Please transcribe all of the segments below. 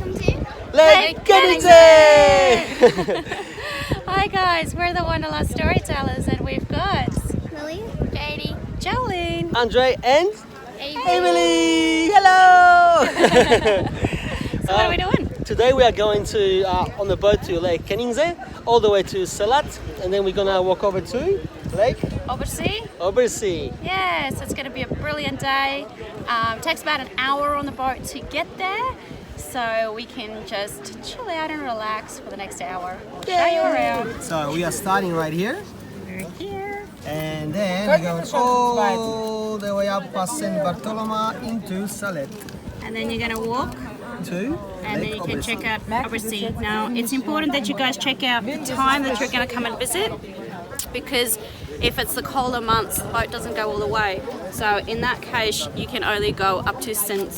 Lake Konigsee! Hi guys, we're the Wanderlust Storytellers and we've got Lily, Katie, Jolene, Andre and Avery. Emily! Hello! So what are we doing? Today we are going to on the boat to Lake Konigsee, all the way to Salet, and then we're gonna walk over to Lake Obersee? Obersee. Yes, it's going to be a brilliant day. It takes about an hour on the boat to get there, so we can just chill out and relax for the next hour. We'll show you around. So we are starting right here, We're here. and then we're going all the way up past Bartholoma into Salet And then you're going to walk to and then Lake you can Obersee. check out Obersee. Now, it's important that you guys check out the time that you're going to come and visit, because if it's the colder months, the boat doesn't go all the way. So in that case, you can only go up to St.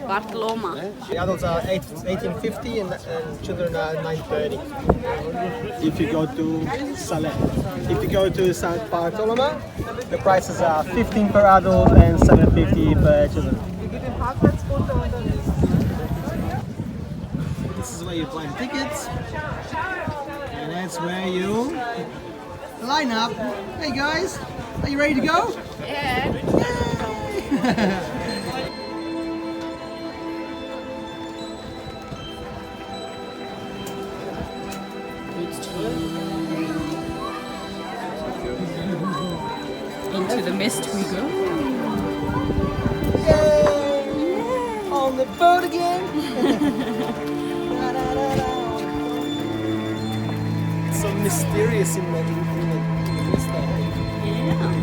Bartholoma. The adults are 1850 and children are 930. If you go to Salet. If you go to St. Bartholoma, the prices are 15 per adult and 750 per children. This is where you buy tickets, and that's where you line up. Hey guys, are you ready to go? Yeah. Into the mist we go. Yay! On the boat again. It's so mysterious in the mist. Yeah.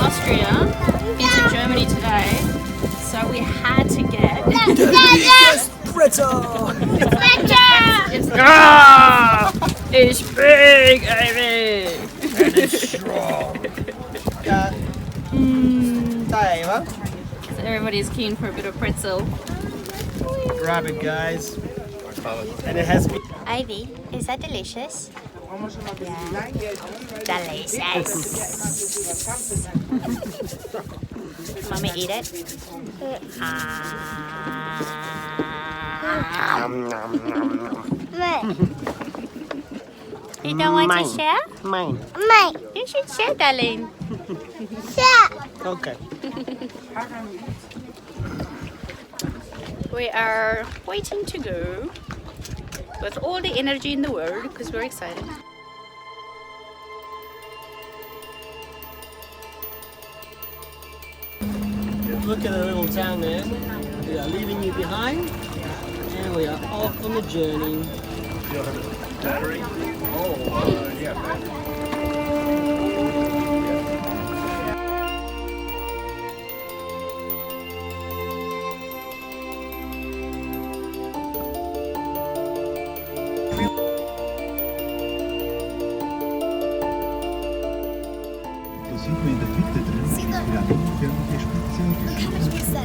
Austria into Germany today, so we had to get Pretzel! It's big, Amy. And it's strong. So everybody's keen for a bit of pretzel. Grab it, guys. And it has been. Ivy, is that delicious? Yeah. Delicious. Mommy, eat it. You don't want to share? Mine. You should share, darling. Okay. We are waiting to go with all the energy in the world because we're excited. Look at the little town there. We are leaving you behind, and we are off on the journey. Battery? Oh, yeah, battery. Sieht man in der Mitte drin, Pyramidenförmige Spitze und die Spitze.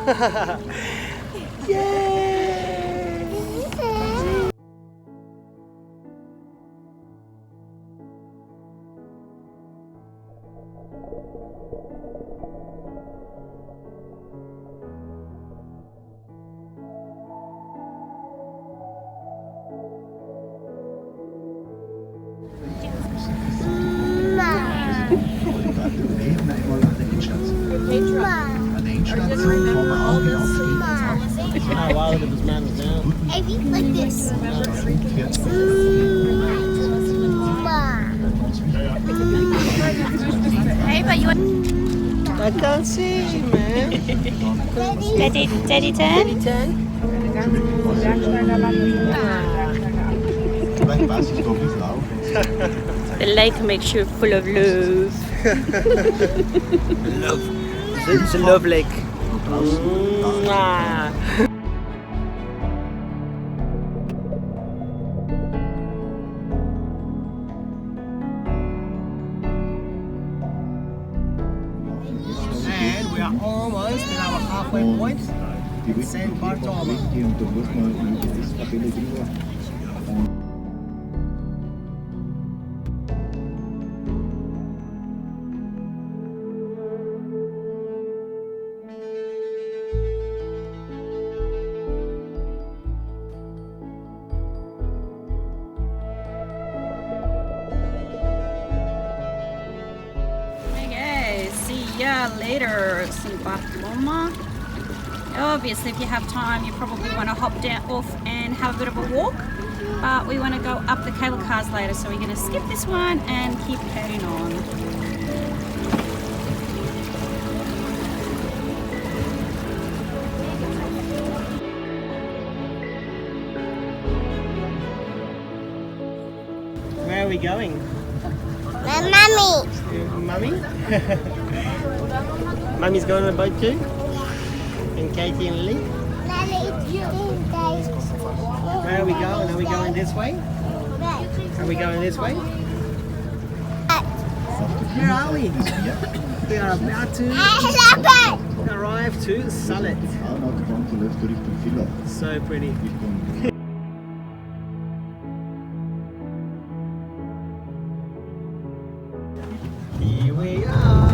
Eben einmal an der Endstation. An der Endstation fahren wir auch hinauf. Oh wow, look at this man down. I think like this. Hey, but you I can't see you, man. Daddy turn? Vielleicht passe ich doch ein bisschen auf. The lake makes you full of love. Love. It's a love lake. Mwah. And we are almost at our halfway point. Die Rücken Bartholoma. und da muss man in die Tabelle drüber. Okay, see ya later, St. Bartholoma. Obviously, if you have time, you probably want to hop down off and have a bit of a walk. But we want to go up the cable cars later, so we're going to skip this one and keep heading on. Where are we going? My mommy. Mummy? Mummy's going on a boat too? And Katie and Lily? Where are we going? Are we going this way? Are we going this way? Where are we? We are about to arrive to Salet. Autobahn läuft Richtung Villa. So pretty. Here we are.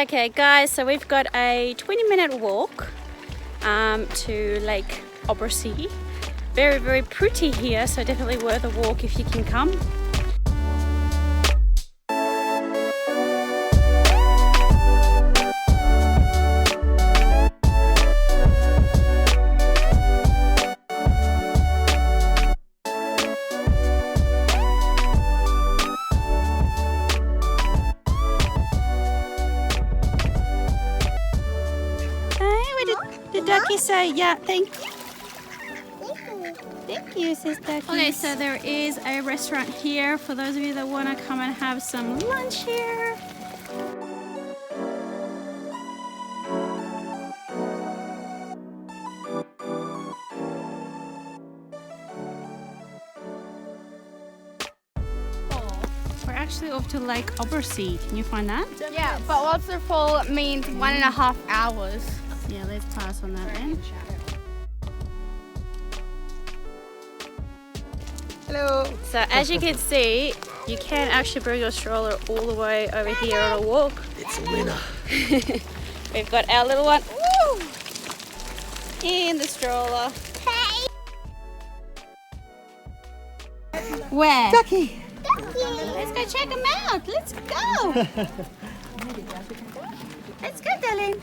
Okay guys, so we've got a 20-minute walk to Lake Obersee. Very, very pretty here, so definitely worth a walk if you can come. Did Ducky say, yeah, thank you? Thank you, says Ducky. Okay, so there is a restaurant here for those of you that want to come and have some lunch here. We're actually off to Lake Obersee. Can you find that? Yeah, but blissful means 1.5 hours. Yeah, let's pass on that then. Hello. So as you can see, you can actually bring your stroller all the way over here on a walk. It's a winner. We've got our little one in the stroller. Where? Ducky. Let's go check them out. Let's go. Let's go, darling.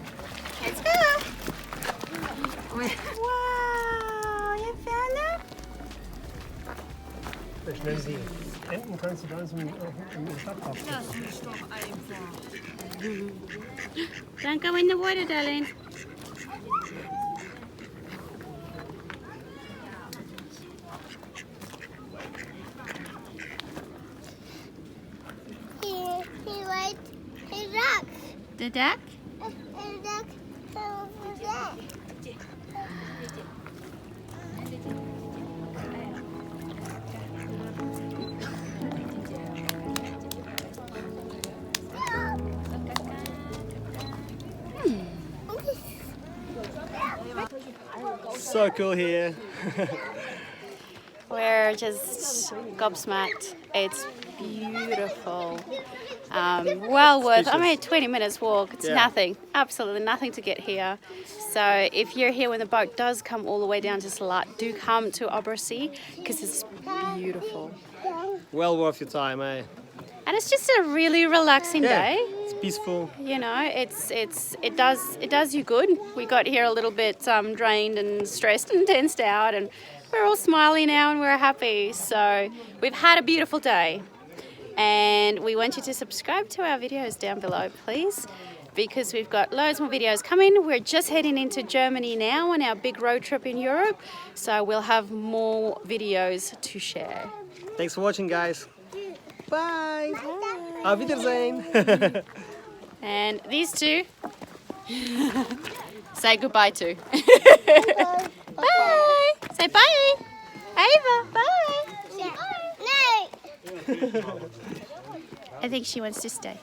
Let's go. Wow, you found them? Schnell sehen. Enten kannst du bei uns im Stadtpark. Don't go in the water, darling. The deck? So cool here. We're just gobsmacked. It's beautiful. Well worth, I mean, 20 minutes walk. It's nothing, absolutely nothing to get here. So if you're here when the boat does come all the way down to Salet, do come to Obersee because it's beautiful. Well worth your time, eh? And it's just a really relaxing day. It's peaceful. You know, it does you good. We got here a little bit drained and stressed and tensed out, and we're all smiling now and we're happy. So we've had a beautiful day, and we want you to subscribe to our videos down below, please, because we've got loads more videos coming. We're just heading into Germany now on our big road trip in Europe, so we'll have more videos to share. Thanks for watching, guys. Bye. Auf Wiedersehen. And these two say goodbye to. Bye. Say bye. Ava, bye. No. I think she wants to stay.